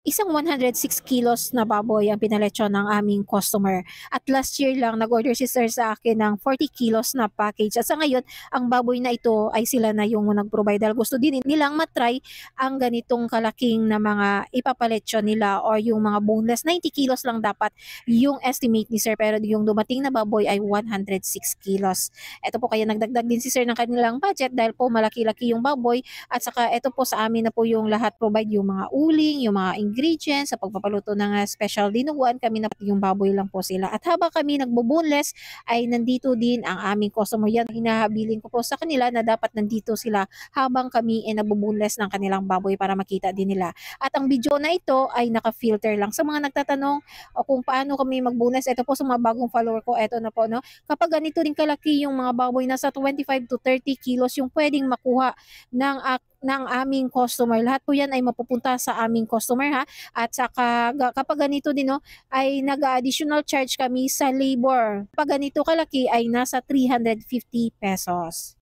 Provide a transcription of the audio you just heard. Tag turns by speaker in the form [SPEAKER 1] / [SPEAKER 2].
[SPEAKER 1] Isang 106 kilos na baboy ang pinaletsyon ng aming customer. At last year lang, nag-order si sir sa akin ng 40 kilos na package. At sa ngayon, ang baboy na ito ay sila na yung nag-provide. Dahil gusto din nilang matry ang ganitong kalaking na mga ipapaletsyon nila or yung mga boneless. 90 kilos lang dapat yung estimate ni sir. Pero yung dumating na baboy ay 106 kilos. Ito po kaya nagdagdag din si sir ng kanilang budget dahil po malaki-laki yung baboy. At saka ito po sa amin na po yung lahat provide yung mga uling, yung mga ingredients sa pagpapaluto ng special dinuguan, kami na yung baboy lang po sila. At habang kami nagbo-boneless ay nandito din ang aming customer. Yan, hinahabilin ko po sa kanila na dapat nandito sila habang kami ay nagbo-boneless ng kanilang baboy para makita din nila. At ang video na ito ay naka-filter lang. Sa mga nagtatanong o kung paano kami mag-boneless, ito po sa mga bagong follower ko, ito na po, no? Kapag ganito rin kalaki yung mga baboy, nasa 25 to 30 kilos yung pwedeng makuha ng aming customer. Lahat po yan ay mapupunta sa aming customer, ha. At saka kapag ganito din, no, ay nag-additional charge kami sa labor. Kapag ganito kalaki ay nasa 350 pesos.